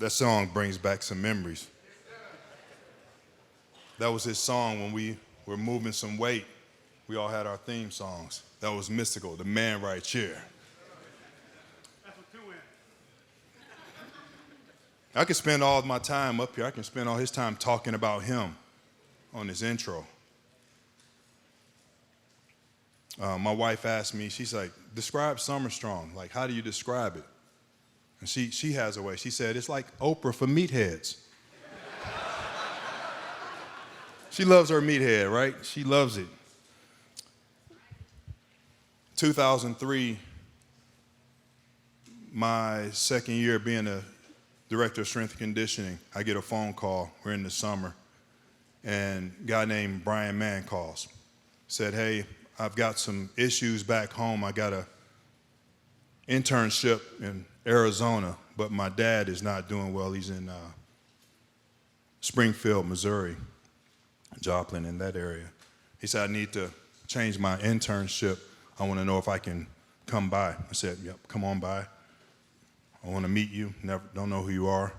That song brings back some memories. That was his song when we were moving some weight. We all had our theme songs. That was Mystical, the man right here. That's what 2 in. I could spend all of my time up here. I can spend all his time talking about him on his intro. My wife asked me, she's like, describe SummerStrong. Like, how do you describe it? And she has a way. She said, it's like Oprah for meatheads. She loves her meathead, right? She loves it. 2003, my second year being a director of strength and conditioning, I get a phone call. We're in the summer. And a guy named Bryan Mann calls. Said, hey, I've got some issues back home. I got an internship in Arizona, but my dad is not doing well. He's in Springfield, Missouri, Joplin, in that area. He said, I need to change my internship. I want to know if I can come by. I said, yep, come on by. I want to meet you. Don't know who you are.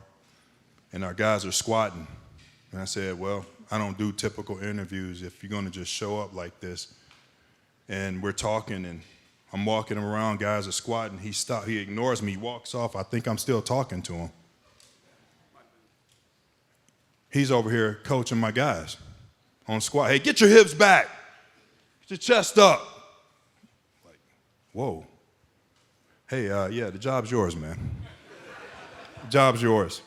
And our guys are squatting. And I said, well, I don't do typical interviews if you're going to just show up like this. And we're talking, and I'm walking him around, guys are squatting. He stops, he ignores me, he walks off. I think I'm still talking to him. He's over here coaching my guys on squat. Hey, get your hips back. Get your chest up. Like, whoa. Hey, yeah, the job's yours, man. The job's yours.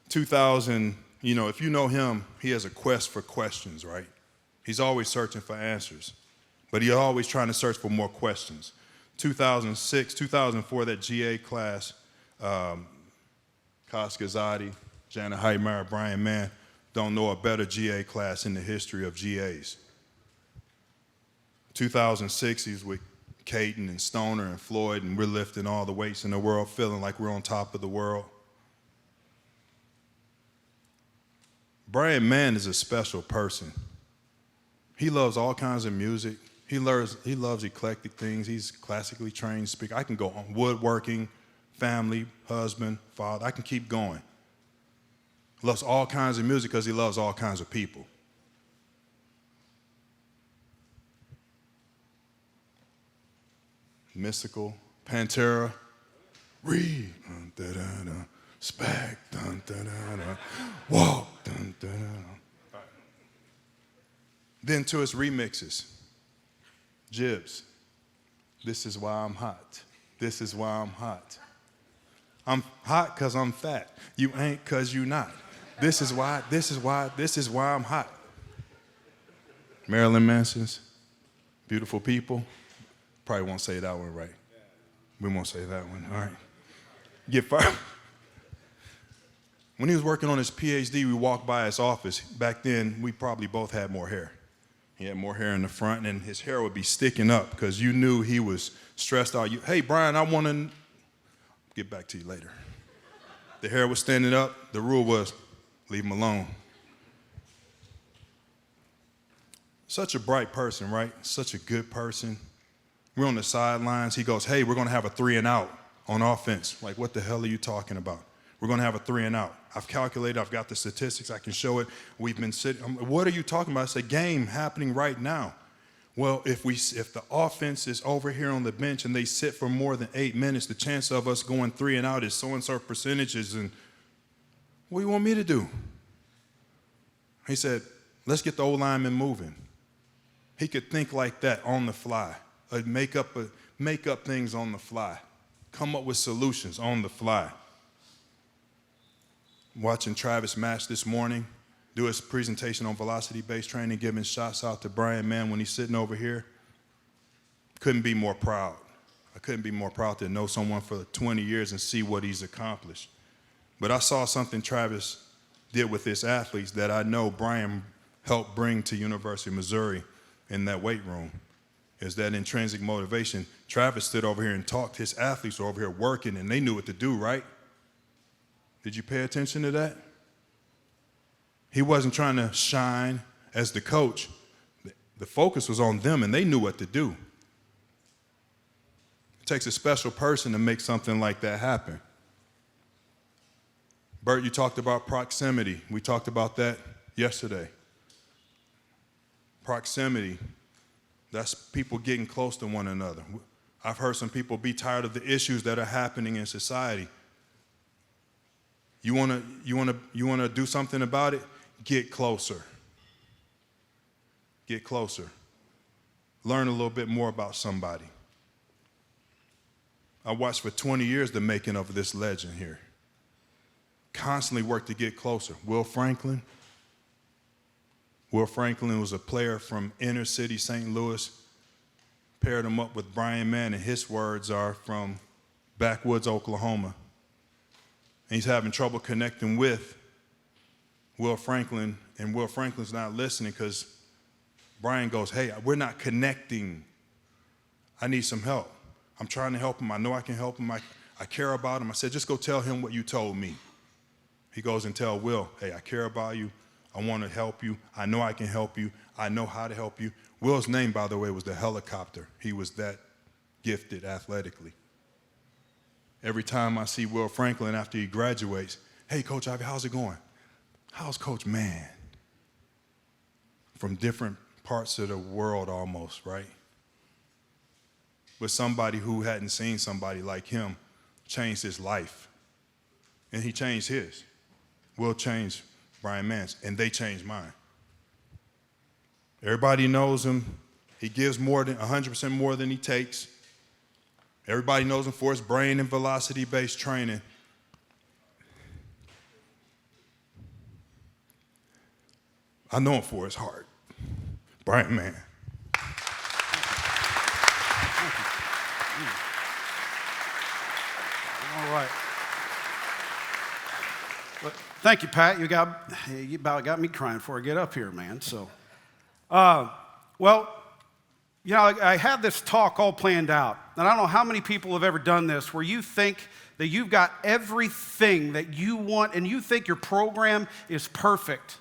2000, if you know him, he has a quest for questions, right? He's always searching for answers. But he's always trying to search for more questions. 2006, 2004, that GA class, Koskazadi, Janet Heitmeyer, Bryan Mann, don't know a better GA class in the history of GAs. 2006, he's with Caton and Stoner and Floyd, and we're lifting all the weights in the world, feeling like we're on top of the world. Bryan Mann is a special person. He loves all kinds of music. He loves eclectic things. He's classically trained speaker. I can go on woodworking, family, husband, father. I can keep going. Loves all kinds of music because he loves all kinds of people. Mystical, Pantera, read, dun, da, da, da, spec, dun, da, da, da, walk, dun, da, da, da. Then to his remixes. Jibs, this is why I'm hot. This is why I'm hot. I'm hot because I'm fat. You ain't because you not. This is why I'm hot. Marilyn Manson's Beautiful People. Probably won't say that one right. We won't say that one, all right. Get fired. When he was working on his PhD, we walked by his office. Back then, we probably both had more hair. He had more hair in the front, and his hair would be sticking up because you knew he was stressed out. Hey, Bryan, I want to get back to you later. The hair was standing up. The rule was, leave him alone. Such a bright person, right? Such a good person. We're on the sidelines. He goes, hey, we're going to have a 3 and out on offense. Like, what the hell are you talking about? We're going to have a 3 and out. I've calculated, I've got the statistics, I can show it. We've been sitting, what are you talking about? It's a game happening right now. Well, if the offense is over here on the bench and they sit for more than 8 minutes, the chance of us going 3 and out is so-and-so percentages. And what do you want me to do? He said, let's get the O-lineman moving. He could think like that on the fly, make up things on the fly, come up with solutions on the fly. Watching Travis Match this morning, do his presentation on velocity-based training, giving shots out to Bryan Mann when he's sitting over here. Couldn't be more proud. I couldn't be more proud to know someone for 20 years and see what he's accomplished. But I saw something Travis did with his athletes that I know Bryan helped bring to University of Missouri in that weight room, is that intrinsic motivation. Travis stood over here and talked. His athletes were over here working, and they knew what to do, right? Did you pay attention to that? He wasn't trying to shine as the coach. The focus was on them, and they knew what to do. It takes a special person to make something like that happen. Bert, you talked about proximity. We talked about that yesterday. Proximity, that's people getting close to one another. I've heard some people be tired of the issues that are happening in society. You wanna do something about it? Get closer. Get closer. Learn a little bit more about somebody. I watched for 20 years the making of this legend here. Constantly worked to get closer. Will Franklin was a player from inner city St. Louis. Paired him up with Bryan Mann, and his words are from backwoods Oklahoma. And he's having trouble connecting with Will Franklin, and Will Franklin's not listening because Bryan goes, hey, we're not connecting. I need some help. I'm trying to help him. I know I can help him. I care about him. I said, just go tell him what you told me. He goes and tell Will, hey, I care about you. I want to help you. I know I can help you. I know how to help you. Will's name, by the way, was the helicopter. He was that gifted athletically. Every time I see Will Franklin after he graduates, hey, Coach Ivy, how's it going? How's Coach Mann? From different parts of the world almost, right? But somebody who hadn't seen somebody like him changed his life. And he changed his. Will changed Bryan Mann's, and they changed mine. Everybody knows him. He gives more than 100% more than he takes. Everybody knows him for his brain and velocity-based training. I know him for his heart. Bryan Mann. All right. Well, thank you, Pat. You about got me crying before I get up here, man. So, well, you know, I had this talk all planned out, and I don't know how many people have ever done this, where you think that you've got everything that you want, and you think your program is perfect.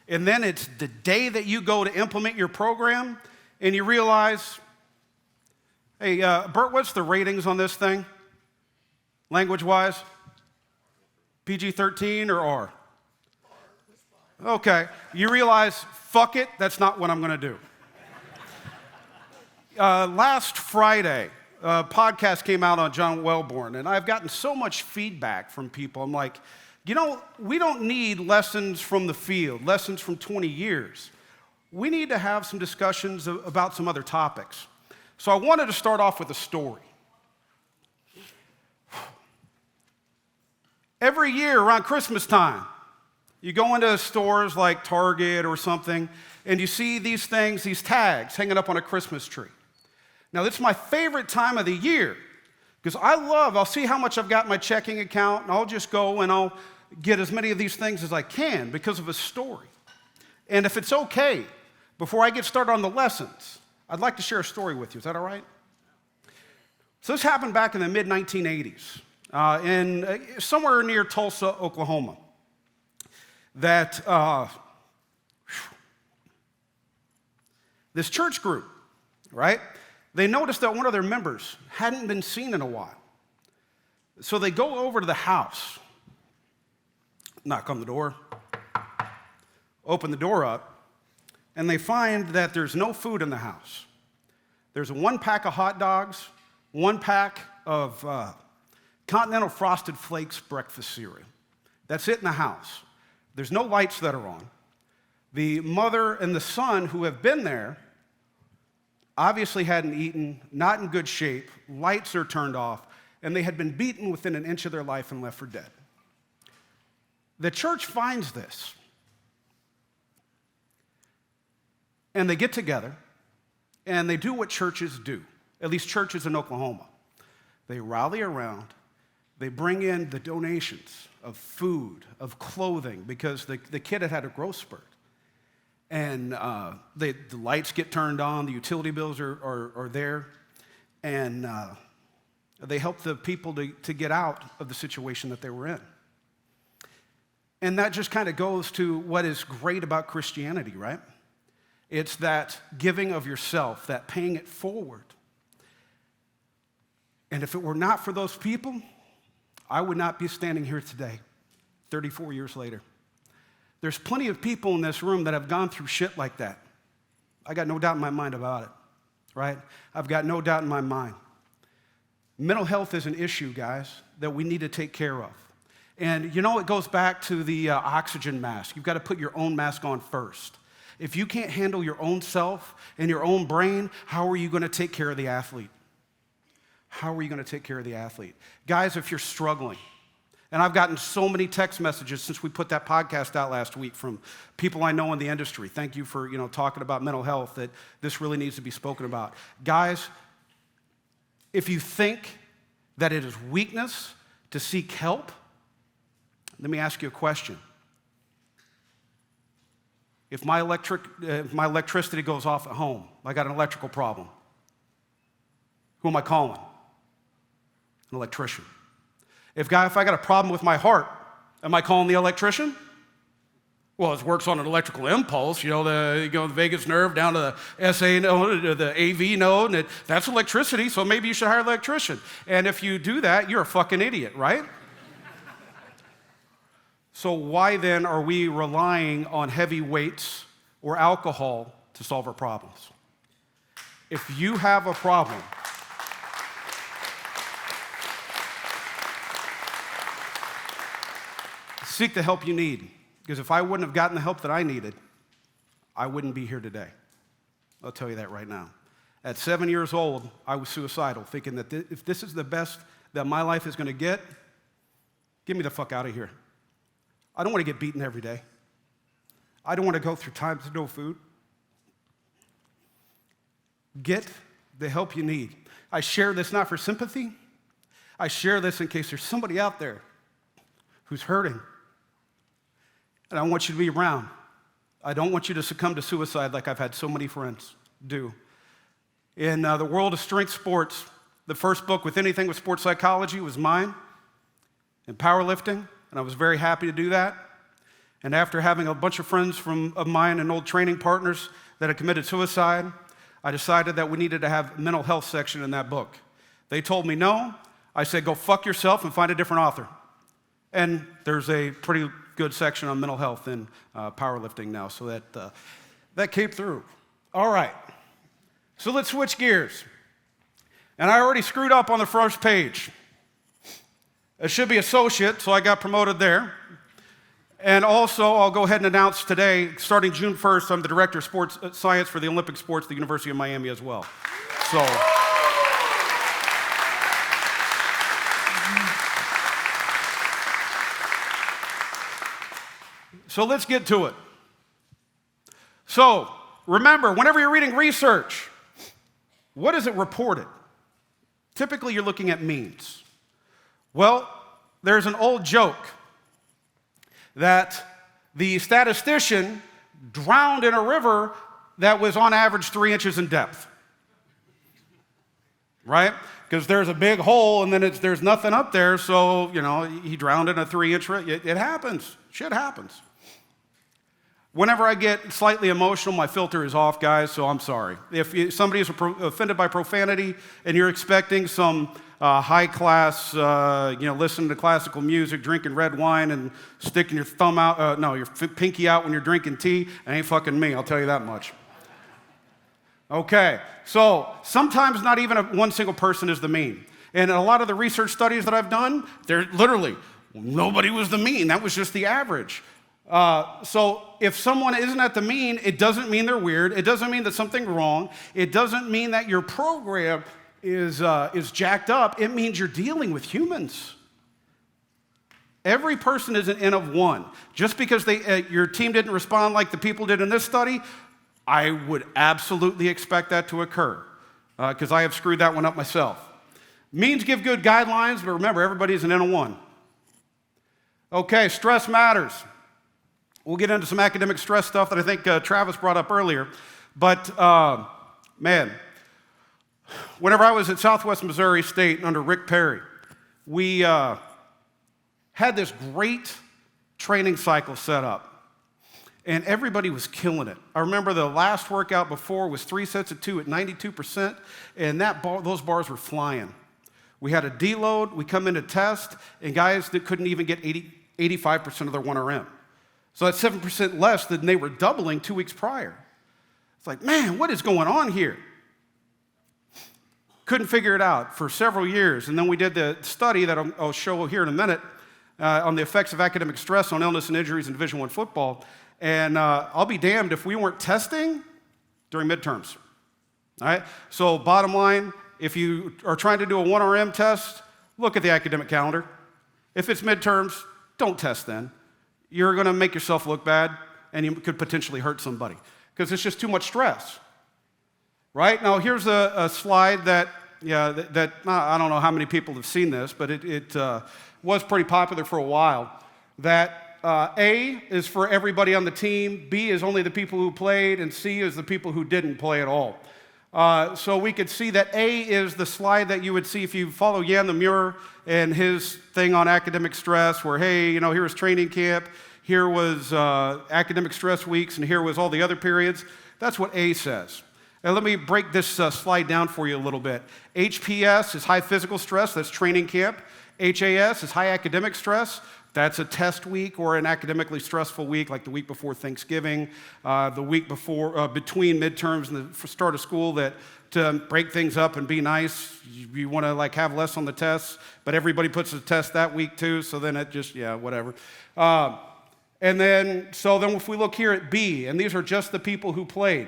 And then it's the day that you go to implement your program, and you realize, hey, Bert, what's the ratings on this thing? Language-wise? PG-13 or R? Okay. You realize, fuck it, that's not what I'm going to do. Last Friday, a podcast came out on John Welborn, and I've gotten so much feedback from people. I'm like, you know, we don't need lessons from the field, lessons from 20 years. We need to have some discussions about some other topics. So I wanted to start off with a story. Every year around Christmas time, you go into stores like Target or something, and you see these things, these tags hanging up on a Christmas tree. Now, it's my favorite time of the year because I'll see how much I've got in my checking account, and I'll just go and I'll get as many of these things as I can because of a story. And if it's okay, before I get started on the lessons, I'd like to share a story with you. Is that all right? So this happened back in the mid-1980s. Somewhere near Tulsa, Oklahoma, that this church group, right, they noticed that one of their members hadn't been seen in a while. So they go over to the house, knock on the door, open the door up, and they find that there's no food in the house. There's one pack of hot dogs, one pack of Continental Frosted Flakes breakfast cereal. That's it in the house. There's no lights that are on. The mother and the son who have been there obviously hadn't eaten, not in good shape, lights are turned off, and they had been beaten within an inch of their life and left for dead. The church finds this, and they get together, and they do what churches do, at least churches in Oklahoma. They rally around. They bring in the donations of food, of clothing, because the kid had a growth spurt. And the lights get turned on, the utility bills are there, and they help the people to get out of the situation that they were in. And that just kind of goes to what is great about Christianity, right? It's that giving of yourself, that paying it forward. And if it were not for those people, I would not be standing here today. 34 years later. There's plenty of people in this room that have gone through shit like that. I got no doubt in my mind about it, right? I've got no doubt in my mind. Mental health is an issue, guys, that we need to take care of. And it goes back to the oxygen mask. You've got to put your own mask on first. If you can't handle your own self and your own brain, how are you going to take care of the athlete? How are you going to take care of the athlete? Guys, if you're struggling, and I've gotten so many text messages since we put that podcast out last week from people I know in the industry. Thank you for, talking about mental health, that this really needs to be spoken about. Guys, if you think that it is weakness to seek help, let me ask you a question. If my electricity goes off at home, I got an electrical problem, who am I calling? An electrician. If I got a problem with my heart, am I calling the electrician? Well, it works on an electrical impulse, the vagus nerve down to the SA node, the AV node, and that's electricity, so maybe you should hire an electrician. And if you do that, you're a fucking idiot, right? So why then are we relying on heavy weights or alcohol to solve our problems? If you have a problem, seek the help you need. Because if I wouldn't have gotten the help that I needed, I wouldn't be here today. I'll tell you that right now. At 7 years old, I was suicidal, thinking that if this is the best that my life is going to get me the fuck out of here. I don't want to get beaten every day. I don't want to go through times of no food. Get the help you need. I share this not for sympathy. I share this in case there's somebody out there who's hurting. And I want you to be around. I don't want you to succumb to suicide like I've had so many friends do. In the world of strength sports, the first book with anything with sports psychology was mine, in powerlifting, and I was very happy to do that. And after having a bunch of friends of mine and old training partners that had committed suicide, I decided that we needed to have a mental health section in that book. They told me no. I said, go fuck yourself and find a different author. And there's a pretty good section on mental health in powerlifting now, so that came through. All right, so let's switch gears. And I already screwed up on the first page. It should be associate, so I got promoted there. And also, I'll go ahead and announce today, starting June 1st, I'm the Director of Sports Science for the Olympic Sports at the University of Miami as well. So let's get to it. So remember, whenever you're reading research, what is it reported? Typically, you're looking at means. Well, there's an old joke that the statistician drowned in a river that was on average 3 inches in depth, right? Because there's a big hole and then there's nothing up there, so, he drowned in a 3-inch river. It happens. Shit happens. Whenever I get slightly emotional, my filter is off, guys, so I'm sorry. If somebody is offended by profanity and you're expecting some high-class, listening to classical music, drinking red wine, and sticking your thumb out, your pinky out when you're drinking tea, it ain't fucking me, I'll tell you that much. Okay, so sometimes not even one single person is the mean. And a lot of the research studies that I've done, they're literally, nobody was the mean, that was just the average. So if someone isn't at the mean, it doesn't mean they're weird. It doesn't mean that something's wrong. It doesn't mean that your program is jacked up. It means you're dealing with humans. Every person is an N of one. Just because your team didn't respond like the people did in this study, I would absolutely expect that to occur because I have screwed that one up myself. Means give good guidelines, but remember, everybody's an N of one. Okay, stress matters. We'll get into some academic stress stuff that I think Travis brought up earlier. But, whenever I was at Southwest Missouri State under Rick Perry, we had this great training cycle set up, and everybody was killing it. I remember the last workout before was 3 sets of 2 at 92%, and those bars were flying. We had a deload, we come in to test, and guys that couldn't even get 80 85% of their 1RM. So that's 7% less than they were doubling 2 weeks prior. It's like, man, what is going on here? Couldn't figure it out for several years. And then we did the study that I'll show here in a minute on the effects of academic stress on illness and injuries in Division I football. And I'll be damned if we weren't testing during midterms. All right? So bottom line, if you are trying to do a 1RM test, look at the academic calendar. If it's midterms, don't test then. You're going to make yourself look bad, and you could potentially hurt somebody because it's just too much stress. Right? Now, here's a slide that I don't know how many people have seen this, but it was pretty popular for a while, that A is for everybody on the team, B is only the people who played, and C is the people who didn't play at all. So we could see that A is the slide that you would see if you follow Jan the Muir and his thing on academic stress, where, hey, here was training camp, here was academic stress weeks, and here was all the other periods. That's what A says. And let me break this slide down for you a little bit. HPS is high physical stress, that's training camp. HAS is high academic stress. That's a test week or an academically stressful week, like the week before Thanksgiving, the week before between midterms and the start of school, that to break things up and be nice, you want to have less on the tests, but everybody puts a test that week too, so then it just, whatever. And then if we look here at B, and these are just the people who played.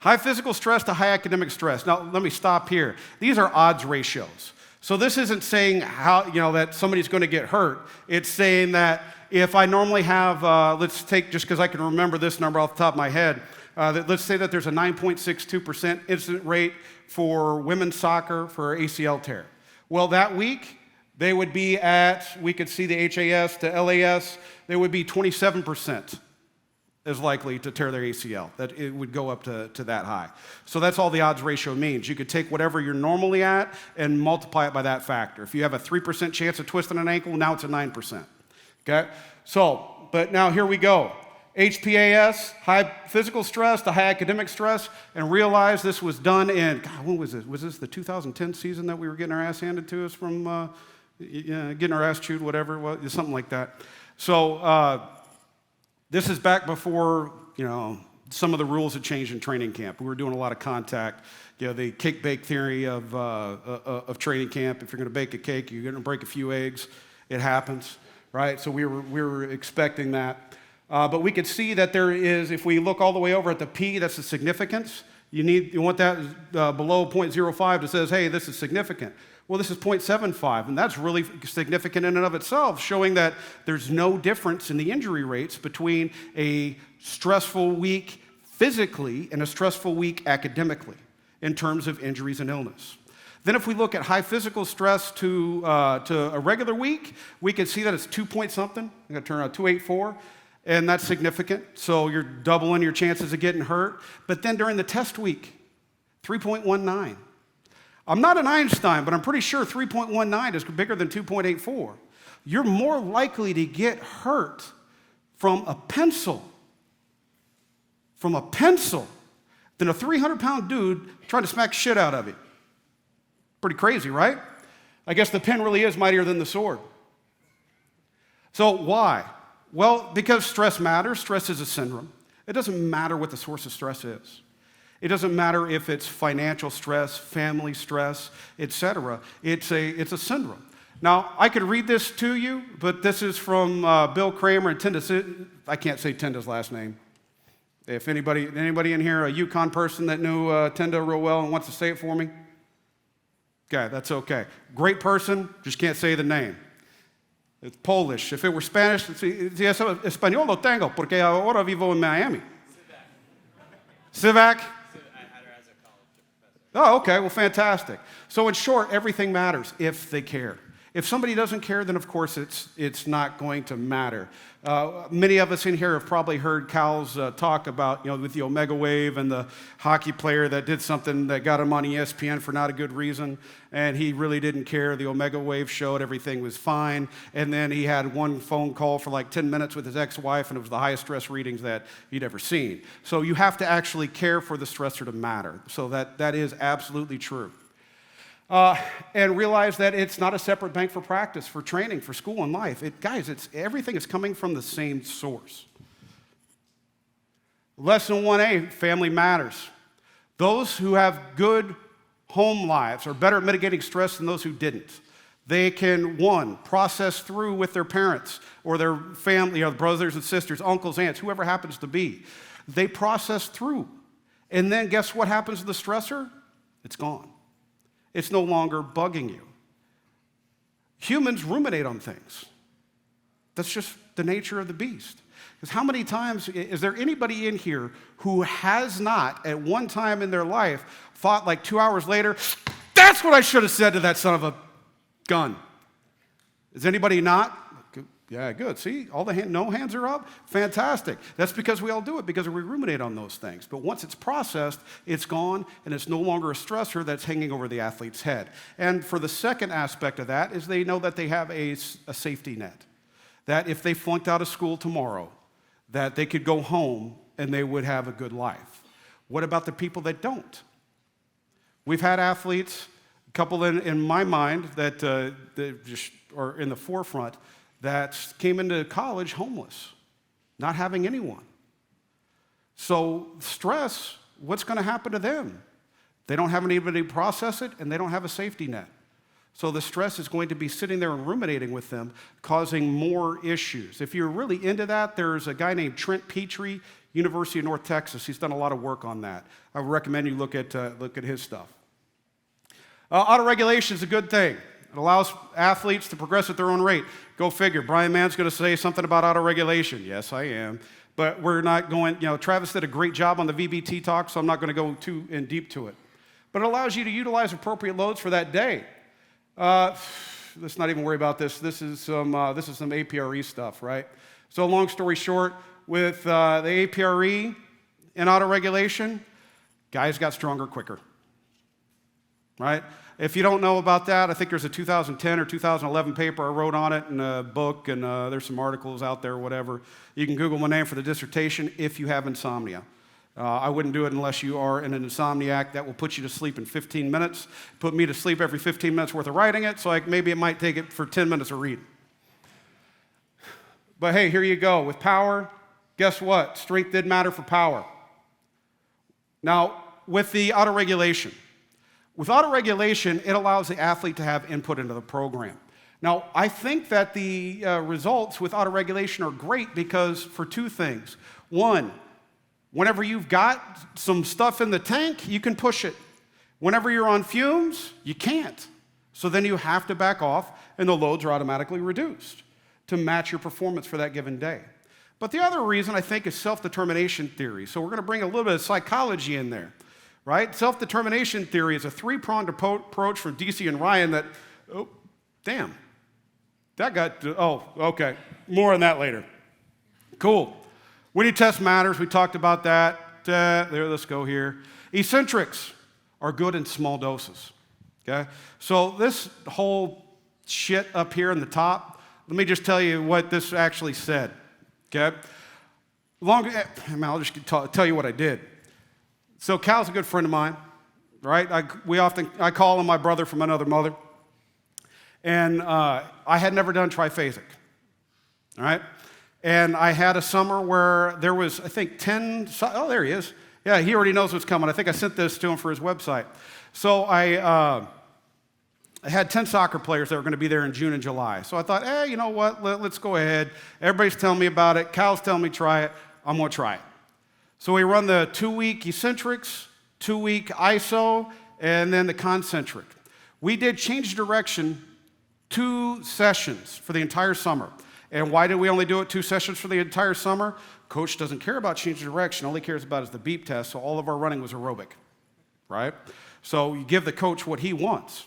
High physical stress to high academic stress. Now, let me stop here. These are odds ratios. So this isn't saying how, that somebody's going to get hurt. It's saying that if I normally have, let's take, just because I can remember this number off the top of my head, let's say that there's a 9.62% incident rate for women's soccer for ACL tear. Well, that week, they would be at, we could see the HAS to LAS, they would be 27% is likely to tear their ACL, that it would go up to that high. So that's all the odds ratio means. You could take whatever you're normally at and multiply it by that factor. If you have a 3% chance of twisting an ankle, now it's a 9%. Okay? So, but now here we go. HPAS, high physical stress to high academic stress, and realize this was done in, God, when was this? Was this the 2010 season that we were getting our ass handed to us from, getting our ass chewed, whatever it was, something like that. So, this is back before, some of the rules had changed in training camp. We were doing a lot of contact. The cake-bake theory of training camp. If you're going to bake a cake, you're going to break a few eggs. It happens, right? So we were expecting that. But we could see that there is, if we look all the way over at the P, that's the significance. You want that below 0.05 that says, hey, this is significant. Well, this is 0.75, and that's really significant in and of itself, showing that there's no difference in the injury rates between a stressful week physically and a stressful week academically in terms of injuries and illness. Then if we look at high physical stress to a regular week, we can see that it's 2 point something. I'm going to turn around 284, and that's significant. So you're doubling your chances of getting hurt. But then during the test week, 3.19. I'm not an Einstein, but I'm pretty sure 3.19 is bigger than 2.84. You're more likely to get hurt from a pencil than a 300-pound dude trying to smack shit out of you. Pretty crazy, right? I guess the pen really is mightier than the sword. So why? Well, because stress matters. Stress is a syndrome. It doesn't matter what the source of stress is. It doesn't matter if it's financial stress, family stress, etc. It's a syndrome. Now, I could read this to you, but this is from Bill Kramer and Tinda. I can't say Tinda's last name. If anybody in here, a Yukon person that knew Tinda real well and wants to say it for me? Okay, that's okay. Great person, just can't say the name. It's Polish. If it were Spanish, español lo tengo, porque ahora vivo en Miami. Civac? Oh, okay, well, fantastic. So in short, everything matters if they care. If somebody doesn't care, then of course it's not going to matter. Many of us in here have probably heard Cal's talk about, with the Omega Wave and the hockey player that did something that got him on ESPN for not a good reason, and he really didn't care. The Omega Wave showed everything was fine, and then he had one phone call for like 10 minutes with his ex-wife, and it was the highest stress readings that he'd ever seen. So you have to actually care for the stressor to matter. So that is absolutely true. and realize that it's not a separate bank for practice, for training, for school and life. Everything is coming from the same source. Lesson 1A, family matters. Those who have good home lives are better at mitigating stress than those who didn't. They can, one, process through with their parents or their family, brothers and sisters, uncles, aunts, whoever happens to be. They process through. And then guess what happens to the stressor? It's gone. It's no longer bugging you. Humans ruminate on things. That's just the nature of the beast. Because how many times, is there anybody in here who has not, at one time in their life, thought like 2 hours later, that's what I should have said to that son of a gun? Is anybody not? Yeah, good. See, all the no hands are up? Fantastic. That's because we all do it, because we ruminate on those things. But once it's processed, it's gone, and it's no longer a stressor that's hanging over the athlete's head. And for the second aspect of that is they know that they have a safety net. That if they flunked out of school tomorrow, that they could go home and they would have a good life. What about the people that don't? We've had athletes, a couple in my mind that just are in the forefront, that came into college homeless, not having anyone. So stress, what's going to happen to them? They don't have anybody to process it, and they don't have a safety net. So the stress is going to be sitting there and ruminating with them, causing more issues. If you're really into that, there's a guy named Trent Petrie, University of North Texas. He's done a lot of work on that. I would recommend you look at his stuff. Autoregulation is a good thing. It allows athletes to progress at their own rate. Go figure. Bryan Mann's going to say something about autoregulation. Yes, I am. But we're not going, Travis did a great job on the VBT talk, so I'm not going to go too in deep to it. But it allows you to utilize appropriate loads for that day. Let's not even worry about this. This is some APRE stuff, right? So long story short, with the APRE and autoregulation, guys got stronger quicker, right? If you don't know about that, I think there's a 2010 or 2011 paper I wrote on it in a book, and there's some articles out there, whatever. You can Google my name for the dissertation if you have insomnia. I wouldn't do it unless you are an insomniac. That will put you to sleep in 15 minutes. Put me to sleep every 15 minutes worth of writing it, so maybe it might take it for 10 minutes of reading. But hey, here you go. With power, guess what? Strength did matter for power. Now, with the autoregulation. With autoregulation, it allows the athlete to have input into the program. Now, I think that the results with autoregulation are great because for two things. One, whenever you've got some stuff in the tank, you can push it. Whenever you're on fumes, you can't. So then you have to back off, and the loads are automatically reduced to match your performance for that given day. But the other reason, I think, is self-determination theory. So we're going to bring a little bit of psychology in there, right? Self-determination theory is a three-pronged approach from DC and Ryan that, okay. More on that later. Cool. When you test matters, we talked about that. Let's go here. Eccentrics are good in small doses, okay? So this whole shit up here in the top, let me just tell you what this actually said, okay? I'll just tell you what I did. So Cal's a good friend of mine, right? I call him my brother from another mother. And I had never done triphasic, all right? And I had a summer where there was, I think, 10, there he is. Yeah, he already knows what's coming. I think I sent this to him for his website. So I had 10 soccer players that were going to be there in June and July. So I thought, hey, you know what, let's go ahead. Everybody's telling me about it. Cal's telling me try it. I'm going to try it. So we run the 2-week Eccentrics, 2-week ISO, and then the concentric. We did change direction 2 sessions for the entire summer. And why did we only do it 2 sessions for the entire summer? Coach doesn't care about change of direction. All he cares about is the beep test, so all of our running was aerobic, right? So you give the coach what he wants.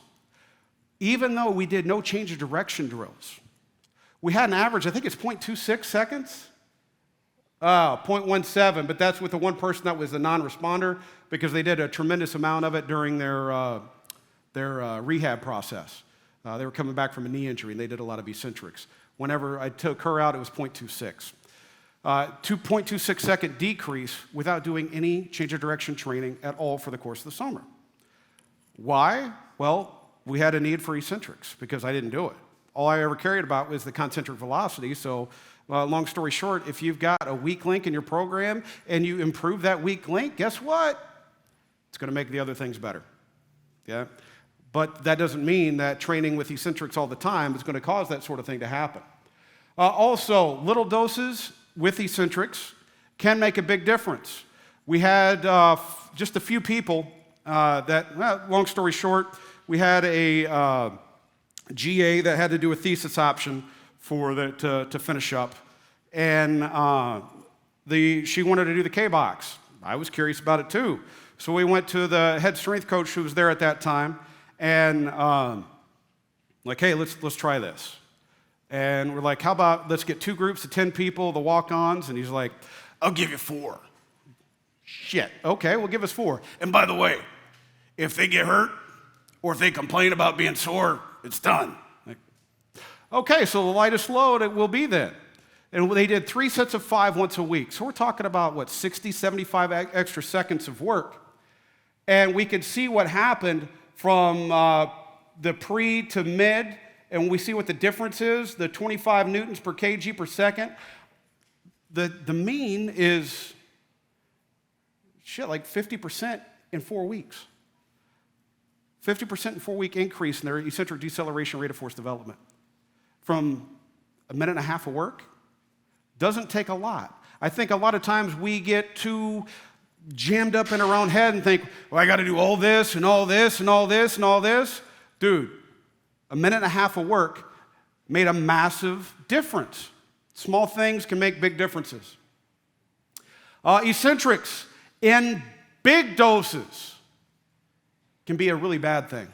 Even though we did no change of direction drills, we had an average, I think it's 0.26 seconds. 0.17, but that's with the one person that was a non-responder because they did a tremendous amount of it during their rehab process. They were coming back from a knee injury, and they did a lot of eccentrics. Whenever I took her out, it was 0.26. 2.26 second decrease without doing any change of direction training at all for the course of the summer. Why? Well, we had a need for eccentrics because I didn't do it. All I ever cared about was the concentric velocity. So long story short, if you've got a weak link in your program and you improve that weak link, guess what? It's going to make the other things better. Yeah? But that doesn't mean that training with eccentrics all the time is going to cause that sort of thing to happen. Also, little doses with eccentrics can make a big difference. We had just a few people long story short, we had a GA that had to do a thesis option to finish up. And she wanted to do the K-box. I was curious about it too. So we went to the head strength coach who was there at that time, and like, hey, let's try this. And we're like, how about let's get 2 groups of 10 people, the walk-ons, and he's like, I'll give you 4. Shit, okay, well, give us 4. And by the way, if they get hurt or if they complain about being sore, it's done. Like, okay, so the lightest load it will be then. And they did 3 sets of 5 once a week. So we're talking about, 60, 75 extra seconds of work. And we could see what happened from the pre to mid, and we see what the difference is, the 25 newtons per kg per second. The mean is, like 50% in 4 weeks. 50% in 4-week increase in their eccentric deceleration rate of force development. From a minute and a half of work, doesn't take a lot. I think a lot of times we get too jammed up in our own head and think, well, I got to do all this and all this and all this and all this. Dude, a minute and a half of work made a massive difference. Small things can make big differences. Eccentrics in big doses can be a really bad thing.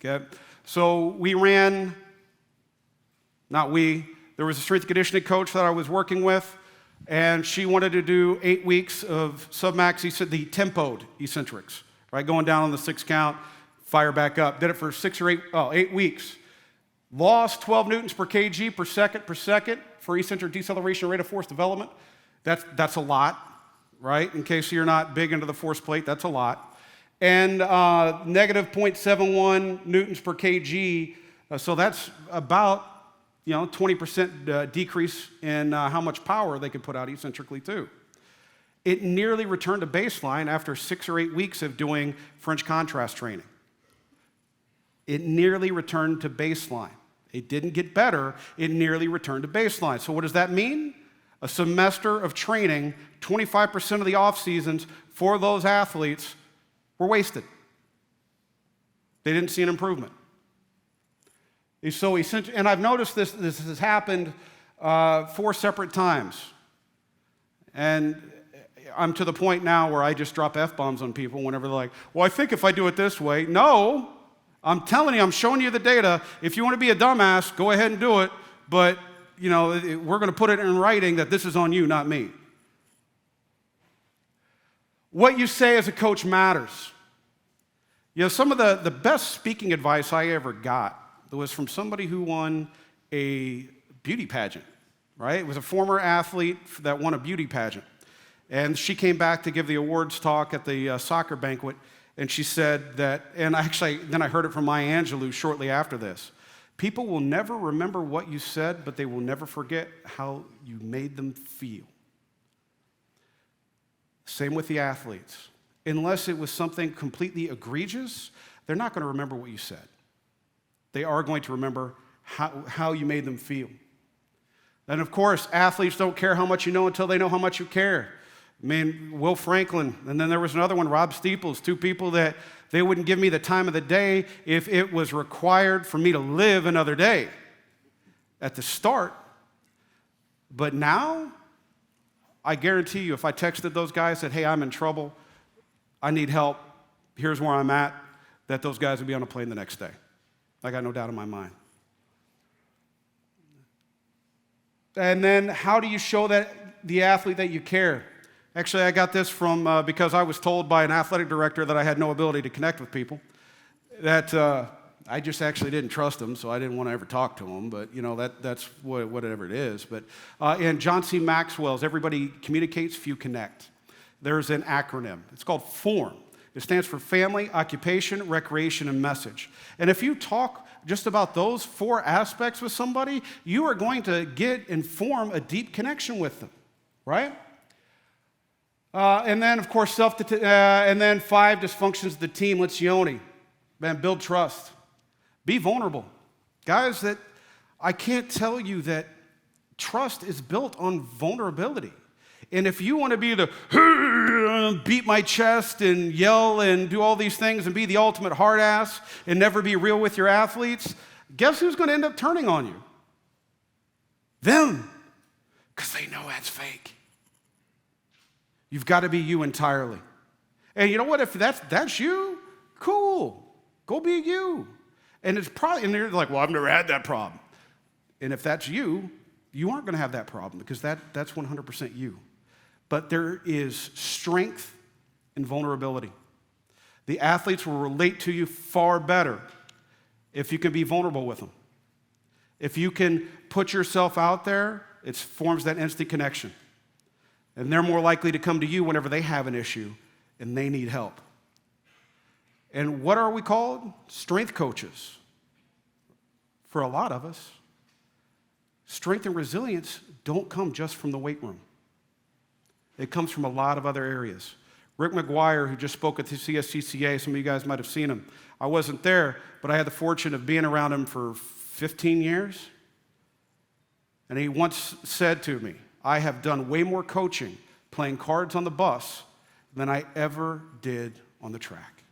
Okay? So there was a strength and conditioning coach that I was working with, and she wanted to do 8 weeks of submax, the tempoed eccentrics, right? Going down on the 6 count, fire back up. Did it for 8 weeks. Lost 12 newtons per kg per second for eccentric deceleration rate of force development. That's a lot, right? In case you're not big into the force plate, that's a lot. And negative 0.71 newtons per kg, so that's about 20% decrease in how much power they could put out eccentrically too. It nearly returned to baseline after 6 or 8 weeks of doing French contrast training. It nearly returned to baseline. It didn't get better, it nearly returned to baseline. So what does that mean? A semester of training, 25% of the off seasons for those athletes were wasted. They didn't see an improvement. And I've noticed this has happened 4 separate times. And I'm to the point now where I just drop F-bombs on people whenever they're like, well, I think if I do it this way. No, I'm telling you, I'm showing you the data. If you want to be a dumbass, go ahead and do it. But, we're going to put it in writing that this is on you, not me. What you say as a coach matters. Some of the best speaking advice I ever got was from somebody who won a beauty pageant, right? It was a former athlete that won a beauty pageant. And she came back to give the awards talk at the soccer banquet, and she said that, and then I heard it from Maya Angelou shortly after this. People will never remember what you said, but they will never forget how you made them feel. Same with the athletes. Unless it was something completely egregious, they're not going to remember what you said. They are going to remember how you made them feel. And of course, athletes don't care how much you know until they know how much you care. I mean, Will Franklin, and then there was another one, Rob Steeples, 2 people that they wouldn't give me the time of the day if it was required for me to live another day at the start. But now, I guarantee you, if I texted those guys, said, hey, I'm in trouble, I need help, here's where I'm at, that those guys would be on a plane the next day. I got no doubt in my mind. And then how do you show that the athlete that you care? Actually, I got this from because I was told by an athletic director that I had no ability to connect with people, that I just actually didn't trust them, so I didn't want to ever talk to them, but that's whatever it is. But in John C. Maxwell's Everybody Communicates, Few Connect, there's an acronym. It's called FORM. It stands for family, occupation, recreation, and message. And if you talk just about those 4 aspects with somebody, you are going to get and form a deep connection with them, right? And then, of course, and then 5 dysfunctions of the team. Lencioni. Man, build trust. Be vulnerable. Guys, that I can't tell you that trust is built on vulnerability. And if you want to be the beat my chest and yell and do all these things and be the ultimate hard ass and never be real with your athletes, guess who's going to end up turning on you? Them. Because they know that's fake. You've got to be you entirely. And you know what? If that's you, cool. Go be you. And it's probably, and they're like, well, I've never had that problem. And if that's you, you aren't going to have that problem because that's 100% you. But there is strength in vulnerability. The athletes will relate to you far better if you can be vulnerable with them. If you can put yourself out there, it forms that instant connection. And they're more likely to come to you whenever they have an issue and they need help. And what are we called? Strength coaches. For a lot of us, strength and resilience don't come just from the weight room. It comes from a lot of other areas. Rick McGuire, who just spoke at the CSCCA, some of you guys might have seen him. I wasn't there, but I had the fortune of being around him for 15 years. And he once said to me, I have done way more coaching playing cards on the bus than I ever did on the track.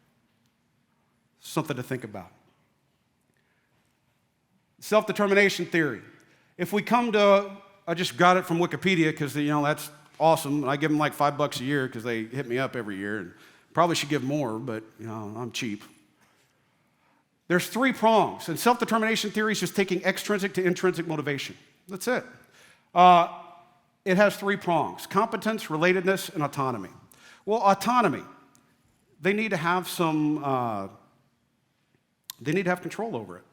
Something to think about. Self-determination theory. If we come to, I just got it from Wikipedia because, that's awesome. I give them like $5 a year because they hit me up every year. And probably should give more, but, I'm cheap. There's 3 prongs. And self-determination theory is just taking extrinsic to intrinsic motivation. That's it. It has 3 prongs: competence, relatedness, and autonomy. Well, autonomy, they need to have control over it.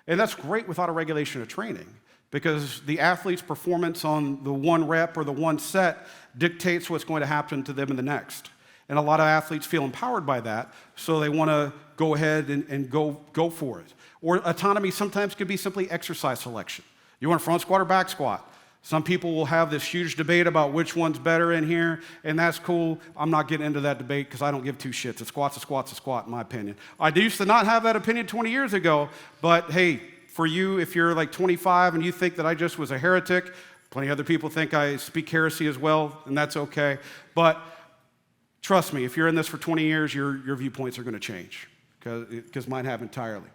And that's great with auto-regulation of training because the athlete's performance on the 1 rep or the 1 set dictates what's going to happen to them in the next. And a lot of athletes feel empowered by that, so they want to go ahead and go for it. Or autonomy sometimes can be simply exercise selection. You want a front squat or back squat? Some people will have this huge debate about which one's better in here, and that's cool. I'm not getting into that debate because I don't give 2 shits. A squat's a squat's a squat, in my opinion. I used to not have that opinion 20 years ago, but hey, for you, if you're like 25 and you think that I just was a heretic, plenty of other people think I speak heresy as well, and that's okay. But trust me, if you're in this for 20 years, your viewpoints are going to change because mine have entirely.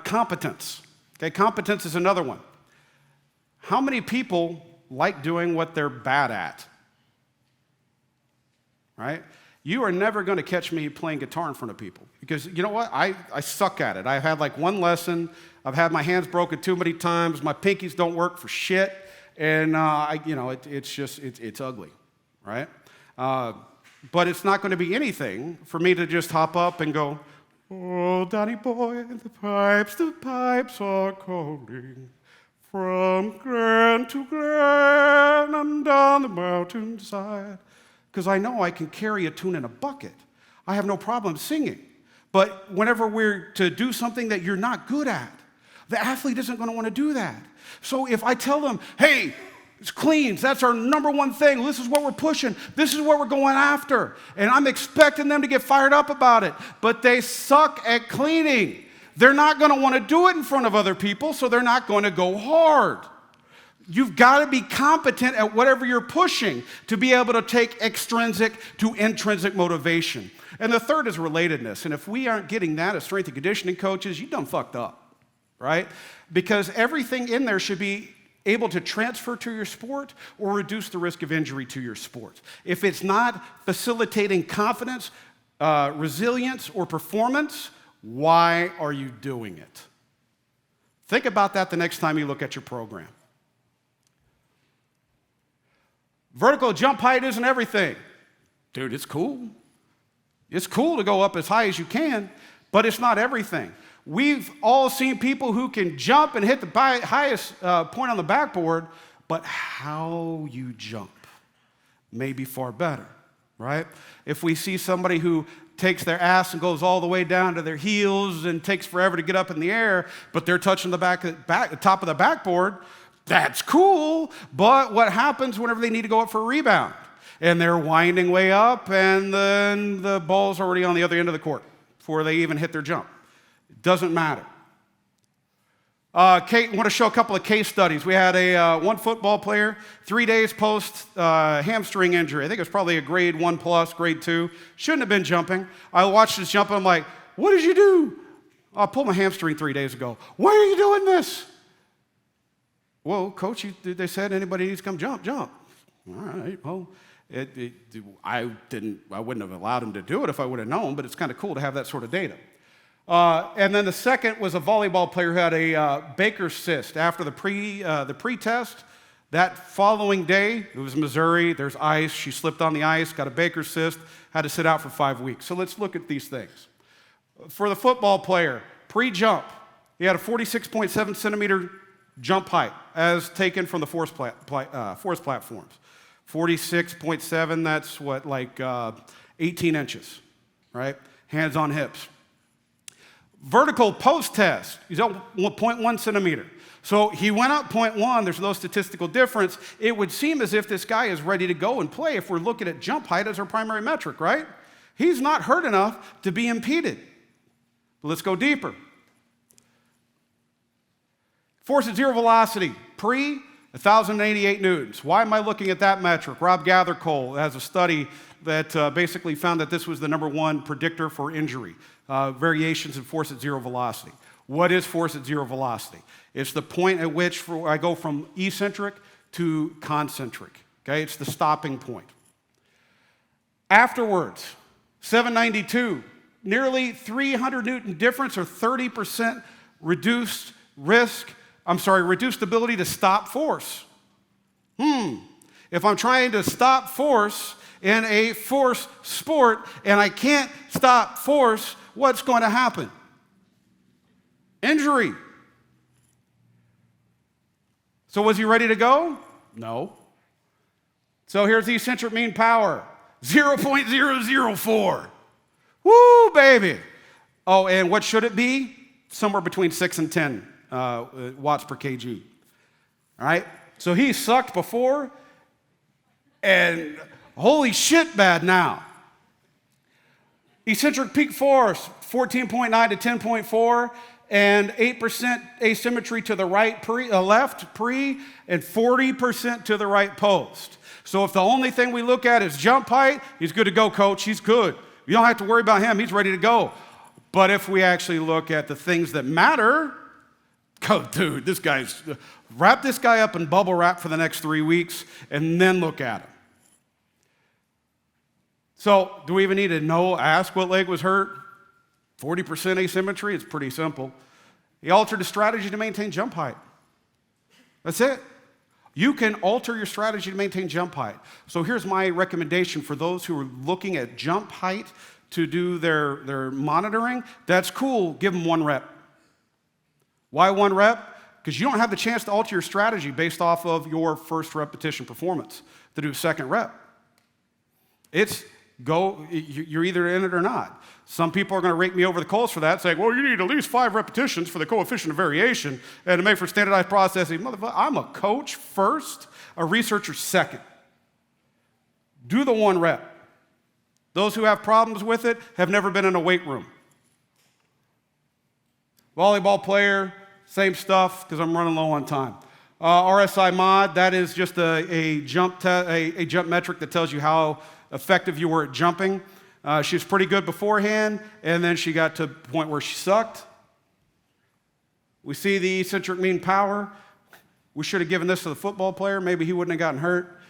Competence. Okay, competence is another one. How many people like doing what they're bad at? Right? You are never going to catch me playing guitar in front of people because you know what? I suck at it. I've had like 1 lesson. I've had my hands broken too many times. My pinkies don't work for shit, and it's ugly, right? But it's not going to be anything for me to just hop up and go, oh, Danny boy, the pipes are calling. From glen to glen and down the mountainside. Because I know I can carry a tune in a bucket. I have no problem singing. But whenever we're to do something that you're not good at, the athlete isn't going to want to do that. So if I tell them, hey, it's cleans, that's our number 1 thing. This is what we're pushing. This is what we're going after. And I'm expecting them to get fired up about it. But they suck at cleaning. They're not going to want to do it in front of other people, so they're not going to go hard. You've got to be competent at whatever you're pushing to be able to take extrinsic to intrinsic motivation. And the third is relatedness. And if we aren't getting that as strength and conditioning coaches, you done fucked up, right? Because everything in there should be able to transfer to your sport or reduce the risk of injury to your sport. If it's not facilitating confidence, resilience, or performance, why are you doing it? Think about that the next time you look at your program. Vertical jump height isn't everything. Dude, it's cool. It's cool to go up as high as you can, but it's not everything. We've all seen people who can jump and hit the highest point on the backboard, but how you jump may be far better. right? If we see somebody who takes their ass and goes all the way down to their heels and takes forever to get up in the air, but they're touching the top of the backboard, that's cool. But what happens whenever they need to go up for a rebound? And they're winding way up, and then the ball's already on the other end of the court before they even hit their jump. It doesn't matter. I want to show a couple of case studies. We had one football player, 3 days post hamstring injury. I think it was probably a grade 1+, grade 2. Shouldn't have been jumping. I watched this jump, and I'm like, what did you do? I pulled my hamstring 3 days ago. Why are you doing this? Well, coach, they said anybody needs to come jump. All right, well, I wouldn't have allowed him to do it if I would have known, but it's kind of cool to have that sort of data. And then the second was a volleyball player who had a Baker's cyst. After the pre-test, that following day, it was Missouri, there's ice, she slipped on the ice, got a Baker's cyst, had to sit out for 5 weeks. So let's look at these things. For the football player, pre-jump, he had a 46.7 centimeter jump height as taken from the force platforms. 46.7, that's what, like 18 inches, right? Hands on hips. Vertical post test, he's at 0.1 centimeter. So he went up 0.1, there's no statistical difference. It would seem as if this guy is ready to go and play if we're looking at jump height as our primary metric, right? He's not hurt enough to be impeded. But let's go deeper. Force at zero velocity, pre 1,088 newtons. Why am I looking at that metric? Rob Gathercole has a study that basically found that this was the #1 predictor for injury, variations in force at zero velocity. What is force at zero velocity? It's the point at which I go from eccentric to concentric. Okay, it's the stopping point. Afterwards, 792, nearly 300 Newton difference or 30% reduced ability to stop force. If I'm trying to stop force in a force sport and I can't stop force, what's going to happen? Injury. So was he ready to go? No. So here's the eccentric mean power, 0.004. Woo, baby. Oh, and what should it be? Somewhere between 6 and 10 watts per kg. All right? So he sucked before, and holy shit bad now. Eccentric peak force, 14.9 to 10.4, and 8% asymmetry to the right left and 40% to the right post. So if the only thing we look at is jump height, he's good to go, coach. He's good. You don't have to worry about him. He's ready to go. But if we actually look at the things that matter, oh, dude, wrap this guy up in bubble wrap for the next 3 weeks and then look at him. So do we even need to ask what leg was hurt? 40% asymmetry, it's pretty simple. He altered his strategy to maintain jump height. That's it. You can alter your strategy to maintain jump height. So here's my recommendation for those who are looking at jump height to do their monitoring. That's cool, give them 1 rep. Why 1 rep? Because you don't have the chance to alter your strategy based off of your first repetition performance to do a second rep. You're either in it or not. Some people are going to rake me over the coals for that, saying, well, you need at least 5 repetitions for the coefficient of variation and to make for standardized processing. Motherfucker, I'm a coach first, a researcher second. Do the 1 rep. Those who have problems with it have never been in a weight room. Volleyball player, same stuff, because I'm running low on time. RSI mod, that is just a jump metric that tells you how effective you were at jumping. She was pretty good beforehand, and then she got to the point where she sucked. We see the eccentric mean power. We should have given this to the football player. Maybe he wouldn't have gotten hurt.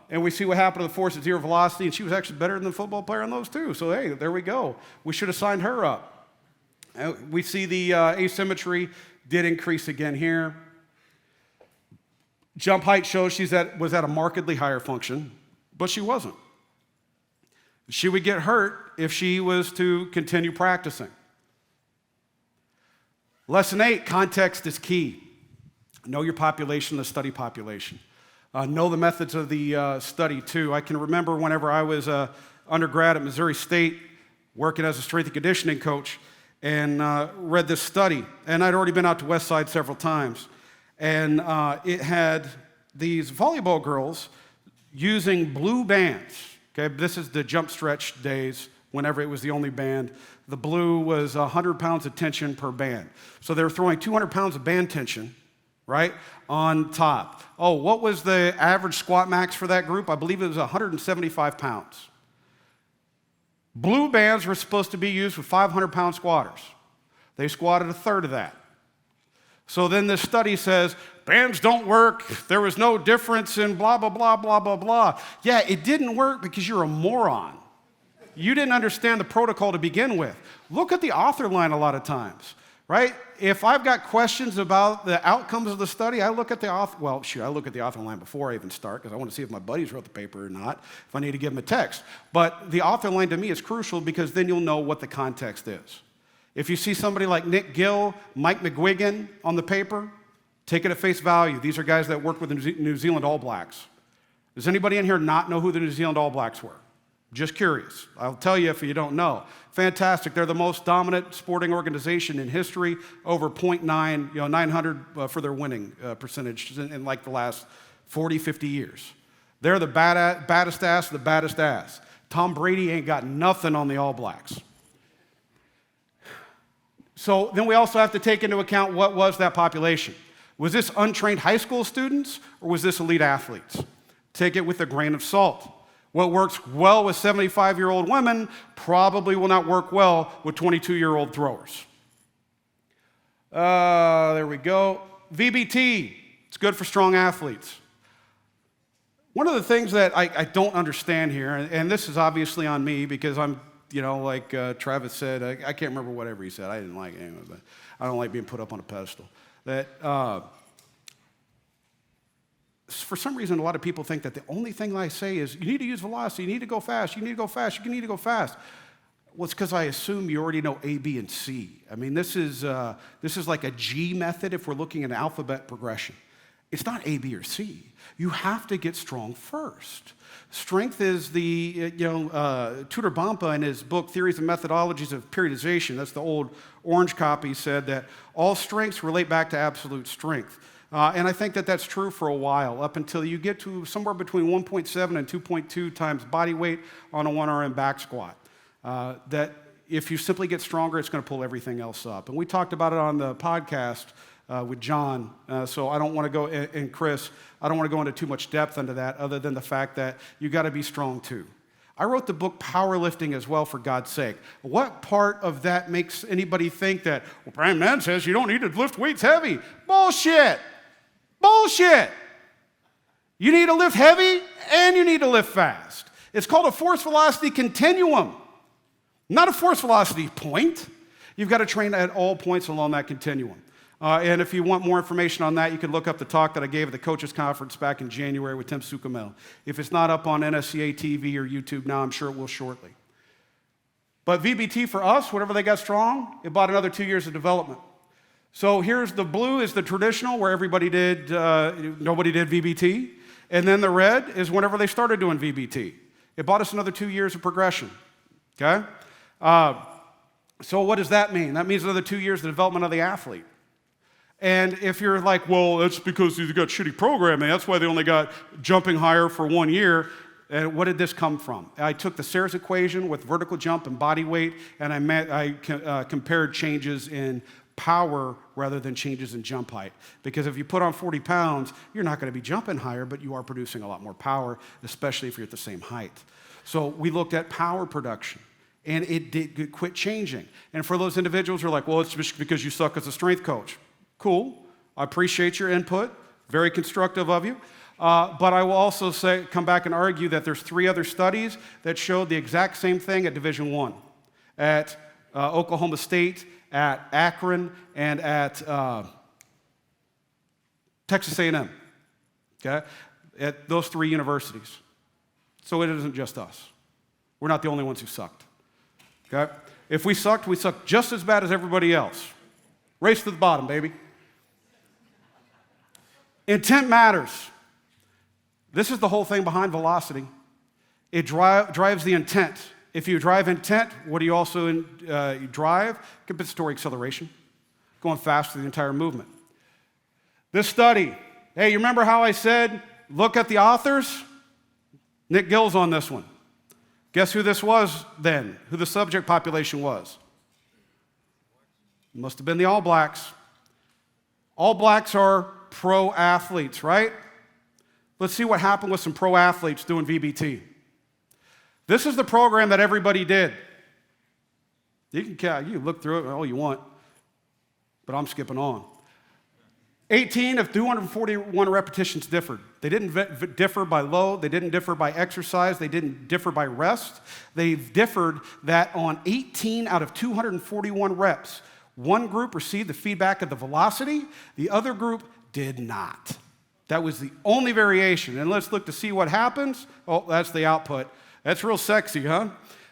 And we see what happened to the force at zero velocity, and she was actually better than the football player on those too. So, hey, there we go. We should have signed her up. We see the asymmetry did increase again here. Jump height shows she was at a markedly higher function, but she wasn't. She would get hurt if she was to continue practicing. Lesson 8, context is key. Know your population, the study population. know the methods of the study too. I can remember whenever I was undergrad at Missouri State, working as a strength and conditioning coach, and read this study. And I'd already been out to Westside several times. And it had these volleyball girls using blue bands. Okay, this is the jump stretch days, whenever it was the only band. The blue was 100 pounds of tension per band. So they were throwing 200 pounds of band tension, right, on top. Oh, what was the average squat max for that group? I believe it was 175 pounds. Blue bands were supposed to be used with 500-pound squatters. They squatted a third of that. So then this study says, bands don't work, there was no difference in blah, blah, blah, blah, blah, blah. Yeah, it didn't work because you're a moron. You didn't understand the protocol to begin with. Look at the author line a lot of times, right? If I've got questions about the outcomes of the study, I look at the author, I look at the author line before I even start because I want to see if my buddies wrote the paper or not, if I need to give them a text. But the author line to me is crucial because then you'll know what the context is. If you see somebody like Nick Gill, Mike McGuigan on the paper, take it at face value. These are guys that worked with the New Zealand All Blacks. Does anybody in here not know who the New Zealand All Blacks were? Just curious. I'll tell you if you don't know. Fantastic. They're the most dominant sporting organization in history, over 0.9, 900 for their winning percentage in like the last 40, 50 years. They're the baddest ass, the baddest ass. Tom Brady ain't got nothing on the All Blacks. So then we also have to take into account what was that population. Was this untrained high school students or was this elite athletes? Take it with a grain of salt. What works well with 75-year-old women probably will not work well with 22-year-old throwers. There we go. VBT, it's good for strong athletes. One of the things that I don't understand here, and this is obviously on me because I'm, like Travis said, I can't remember whatever he said. I didn't like it anyway, but I don't like being put up on a pedestal. That for some reason, a lot of people think that the only thing I say is, you need to use velocity, you need to go fast, you need to go fast, you need to go fast. Well, it's because I assume you already know A, B, and C. I mean, this is like a G method if we're looking at alphabet progression. It's not A, B, or C. You have to get strong first. Strength is the, Tudor Bompa in his book, Theories and Methodologies of Periodization, that's the old orange copy, said that all strengths relate back to absolute strength. And I think that that's true for a while, up until you get to somewhere between 1.7 and 2.2 times body weight on a 1RM back squat. That if you simply get stronger, it's going to pull everything else up. And we talked about it on the podcast with John, so I don't want to go, and Chris, I don't want to go into too much depth into that other than the fact that you got to be strong too. I wrote the book Powerlifting as well, for God's sake. What part of that makes anybody think that, well, Bryan Mann says you don't need to lift weights heavy? Bullshit! Bullshit! You need to lift heavy and you need to lift fast. It's called a force velocity continuum, not a force velocity point. You've got to train at all points along that continuum. And if you want more information on that, you can look up the talk that I gave at the coaches conference back in January with Tim Sukamel. If it's not up on NSCA TV or YouTube now, I'm sure it will shortly. But VBT for us, whatever they got strong, it bought another 2 years of development. So here's the blue is the traditional where nobody did VBT. And then the red is whenever they started doing VBT. It bought us another 2 years of progression, okay? So what does that mean? That means another 2 years of development of the athlete. And if you're like, well, that's because you got shitty programming, that's why they only got jumping higher for 1 year. And what did this come from? I took the Sayers equation with vertical jump and body weight, and I compared changes in power rather than changes in jump height. Because if you put on 40 pounds, you're not going to be jumping higher, but you are producing a lot more power, especially if you're at the same height. So we looked at power production, and it quit changing. And for those individuals who are like, well, it's just because you suck as a strength coach. Cool. I appreciate your input. Very constructive of you. But I will also come back and argue that there's 3 other studies that showed the exact same thing at Division I, at Oklahoma State, at Akron, and at Texas A&M, okay? At those 3 universities. So it isn't just us. We're not the only ones who sucked, okay? If we sucked just as bad as everybody else. Race to the bottom, baby. Intent matters. This is the whole thing behind velocity. It drives the intent. If you drive intent, what do you also drive? Compensatory acceleration, going fast through the entire movement. This study, hey, you remember how I said, look at the authors? Nick Gill's on this one. Guess who this was then? Who the subject population was? It must have been the All Blacks. All Blacks are pro athletes, right? Let's see what happened with some pro athletes doing VBT. This is the program that everybody did. You can look through it all you want, but I'm skipping on. 18 of 241 repetitions differed. They didn't differ by load. They didn't differ by exercise. They didn't differ by rest. They differed that on 18 out of 241 reps, one group received the feedback of the velocity, the other group did not. That was the only variation. And let's look to see what happens. Oh, that's the output. That's real sexy, huh?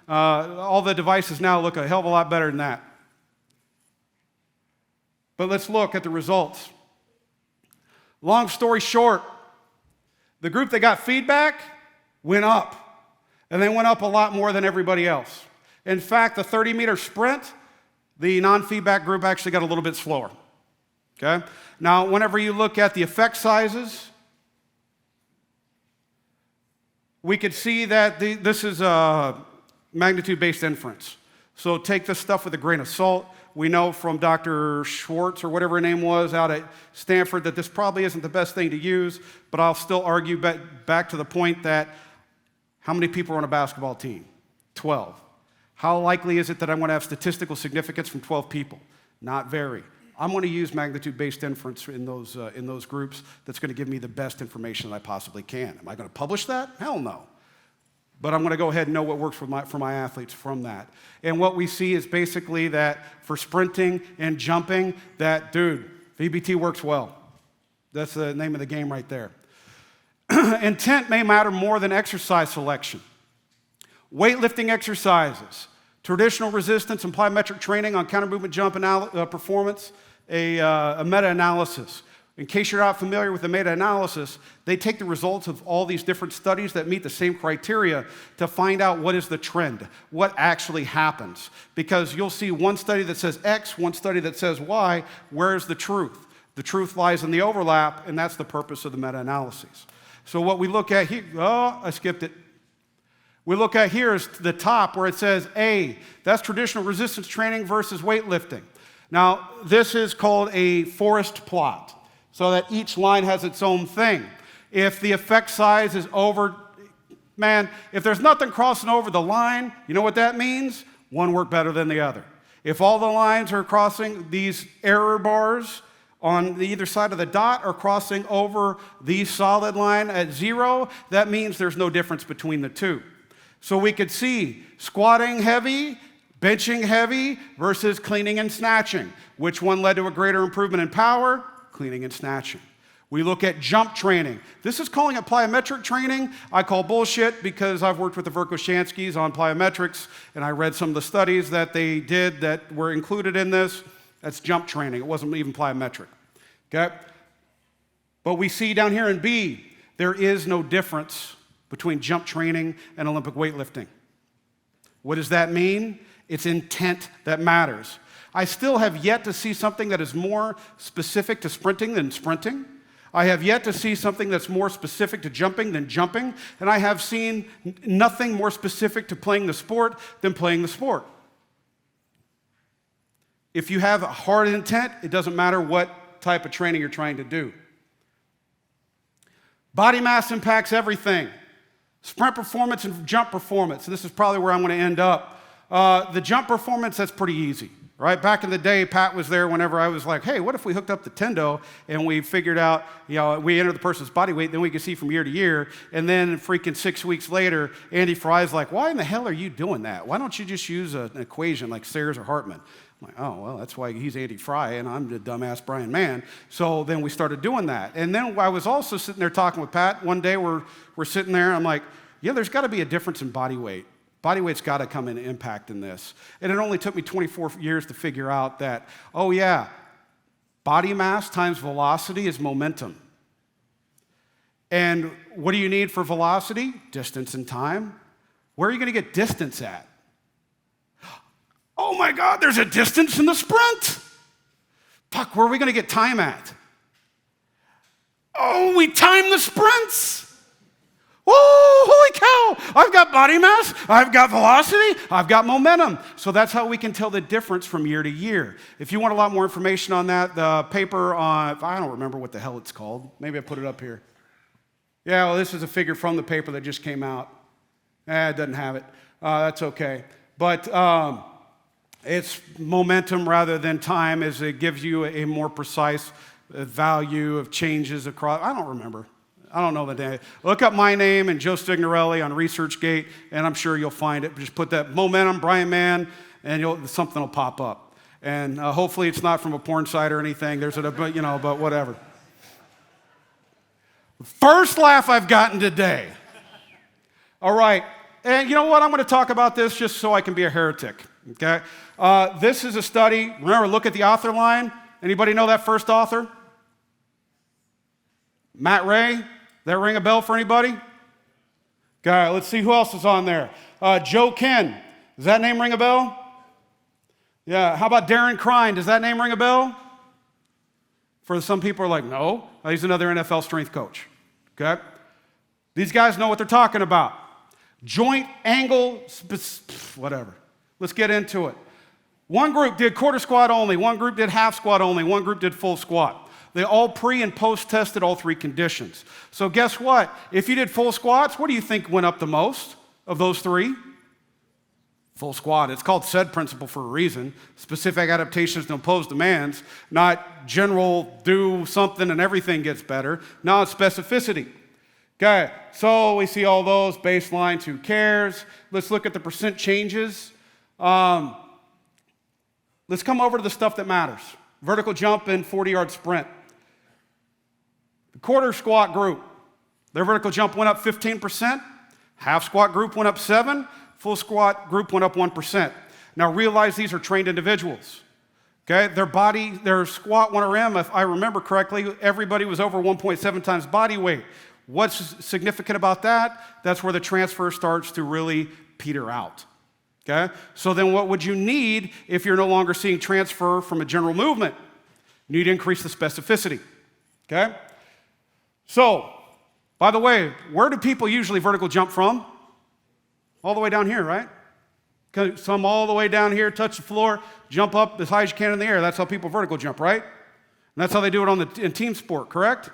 All the devices now look a hell of a lot better than that. But let's look at the results. Long story short, the group that got feedback went up, and they went up a lot more than everybody else. In fact, the 30-meter sprint, the non-feedback group actually got a little bit slower. Okay? Now, whenever you look at the effect sizes, we could see that this is a magnitude-based inference. So take this stuff with a grain of salt. We know from Dr. Schwartz, or whatever her name was, out at Stanford, that this probably isn't the best thing to use, but I'll still argue back to the point that how many people are on a basketball team? 12. How likely is it that I'm going to have statistical significance from 12 people? Not very. I'm going to use magnitude-based inference in those groups that's going to give me the best information that I possibly can. Am I going to publish that? Hell no. But I'm going to go ahead and know what works for my athletes from that. And what we see is basically that for sprinting and jumping, that, dude, VBT works well. That's the name of the game right there. Intent may matter more than exercise selection. Weightlifting exercises, traditional resistance and plyometric training on counter-movement jump performance, a meta-analysis. In case you're not familiar with the meta-analysis, they take the results of all these different studies that meet the same criteria to find out what is the trend, what actually happens. Because you'll see one study that says X, one study that says Y. Where's the truth? The truth lies in the overlap, and that's the purpose of the meta-analyses. So what we look at here, I skipped it. We look at here is the top where it says A. That's traditional resistance training versus weightlifting. Now, this is called a forest plot, so that each line has its own thing. If the effect size is over, man, if there's nothing crossing over the line, you know what that means? One worked better than the other. If all the lines are crossing, these error bars on the either side of the dot are crossing over the solid line at 0, that means there's no difference between the two. So we could see squatting heavy, benching heavy versus cleaning and snatching. Which one led to a greater improvement in power? Cleaning and snatching. We look at jump training. This is calling it plyometric training. I call bullshit because I've worked with the Verkhoshanskys on plyometrics, and I read some of the studies that they did that were included in this. That's jump training. It wasn't even plyometric. Okay? But we see down here in B, there is no difference between jump training and Olympic weightlifting. What does that mean? It's intent that matters. I still have yet to see something that is more specific to sprinting than sprinting. I have yet to see something that's more specific to jumping than jumping. And I have seen nothing more specific to playing the sport than playing the sport. If you have a hard intent, it doesn't matter what type of training you're trying to do. Body mass impacts everything. Sprint performance and jump performance. This is probably where I'm going to end up. The jump performance, that's pretty easy. Right? Back in the day, Pat was there whenever I was like, hey, what if we hooked up the Tendo and we figured out, we enter the person's body weight, then we can see from year to year, and then freaking 6 weeks later, Andy Fry's like, why in the hell are you doing that? Why don't you just use an equation like Sayers or Hartman? I'm like, oh, well, that's why he's Andy Fry and I'm the dumbass Bryan Mann. So then we started doing that. And then I was also sitting there talking with Pat. One day we're sitting there, and I'm like, yeah, there's got to be a difference in body weight. Body weight's got to come in and impact in this. And it only took me 24 years to figure out that, oh yeah, body mass times velocity is momentum. And what do you need for velocity? Distance and time. Where are you going to get distance at? Oh my God, there's a distance in the sprint. Fuck, where are we going to get time at? Oh, we time the sprints. Oh, holy cow. I've got body mass, I've got velocity, I've got momentum. So that's how we can tell the difference from year to year. If you want a lot more information on that, the paper on, I don't remember what the hell it's called. Maybe I put it up here. Yeah, well, this is a figure from the paper that just came out. It doesn't have it. That's okay. But it's momentum rather than time, as it gives you a more precise value of changes across. I don't remember. I don't know the name. Look up my name and Joe Stignorelli on ResearchGate, and I'm sure you'll find it. Just put that momentum, Bryan Mann, and something will pop up. And hopefully it's not from a porn site or anything. There's but whatever. First laugh I've gotten today. All right. And you know what? I'm going to talk about this just so I can be a heretic. Okay? This is a study. Remember, look at the author line. Anybody know that first author? Matt Ray? That ring a bell for anybody? Okay, let's see who else is on there. Joe Ken. Does that name ring a bell? Yeah, how about Darren Crine? Does that name ring a bell? For some people are like, no. He's another NFL strength coach. Okay? These guys know what they're talking about. Joint angle, whatever. Let's get into it. One group did quarter squat only. One group did half squat only. One group did full squat. They all pre and post tested all three conditions. So guess what? If you did full squats, what do you think went up the most of those three? Full squat. It's called SAID principle for a reason. Specific adaptations to impose demands, not general do something and everything gets better. Now it's specificity. Okay, so we see all those baselines, who cares? Let's look at the percent changes. Let's come over to the stuff that matters. Vertical jump and 40-yard sprint. The quarter squat group, their vertical jump went up 15%. Half squat group went up 7%. Full squat group went up 1%. Now realize these are trained individuals. Okay, their squat 1RM, if I remember correctly, everybody was over 1.7 times body weight. What's significant about that? That's where the transfer starts to really peter out. Okay? So then what would you need if you're no longer seeing transfer from a general movement? You need to increase the specificity. Okay? So, by the way, where do people usually vertical jump from? All the way down here, right? Some all the way down here, touch the floor, jump up as high as you can in the air. That's how people vertical jump, right? And that's how they do it in team sport, correct?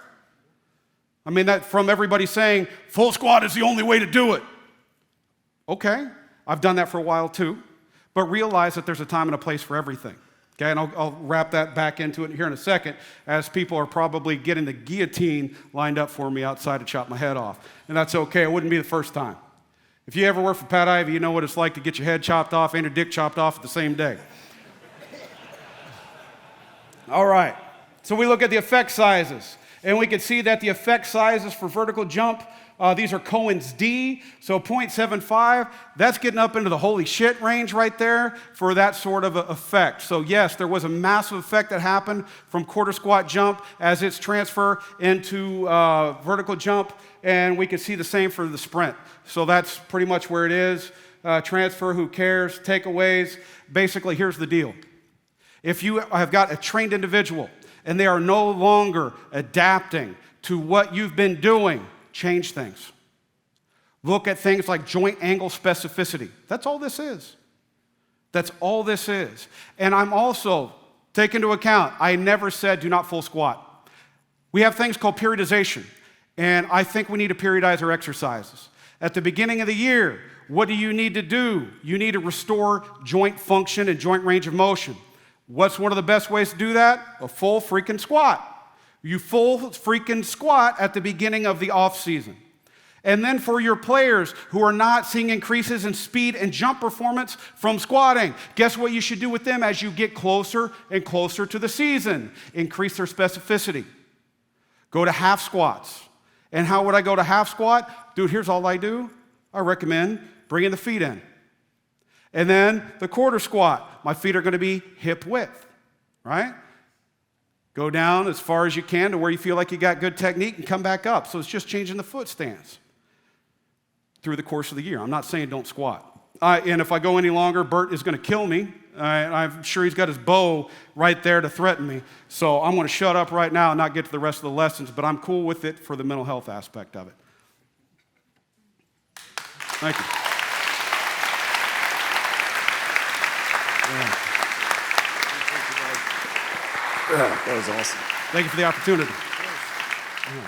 I mean, that from everybody saying full squat is the only way to do it. Okay, I've done that for a while too, but realize that there's a time and a place for everything. Okay, and I'll wrap that back into it here in a second, as people are probably getting the guillotine lined up for me outside to chop my head off. And that's okay, it wouldn't be the first time. If you ever work for Pat Ivy, you know what it's like to get your head chopped off and your dick chopped off at the same day. All right, so we look at the effect sizes. And we can see that the effect sizes for vertical jump, these are Cohen's D, so 0.75. That's getting up into the holy shit range right there for that sort of effect. So yes, there was a massive effect that happened from quarter squat jump as its transfer into vertical jump, and we can see the same for the sprint. So that's pretty much where it is. Transfer, who cares? Takeaways. Basically, here's the deal. If you have got a trained individual and they are no longer adapting to what you've been doing, change things. Look at things like joint angle specificity. That's all this is. That's all this is. And I'm also, take into account, I never said do not full squat. We have things called periodization, and I think we need to periodize our exercises. At the beginning of the year, what do you need to do? You need to restore joint function and joint range of motion. What's one of the best ways to do that? A full freaking squat. You full freaking squat at the beginning of the off season. And then for your players who are not seeing increases in speed and jump performance from squatting, guess what you should do with them as you get closer and closer to the season? Increase their specificity. Go to half squats. And how would I go to half squat? Dude, here's all I do. I recommend bringing the feet in. And then the quarter squat, my feet are going to be hip width, right? Go down as far as you can to where you feel like you got good technique and come back up. So it's just changing the foot stance through the course of the year. I'm not saying don't squat. And if I go any longer, Bert is going to kill me. I'm sure he's got his bow right there to threaten me. So I'm going to shut up right now and not get to the rest of the lessons, but I'm cool with it for the mental health aspect of it. Thank you. That was awesome. Thank you for the opportunity. Yeah.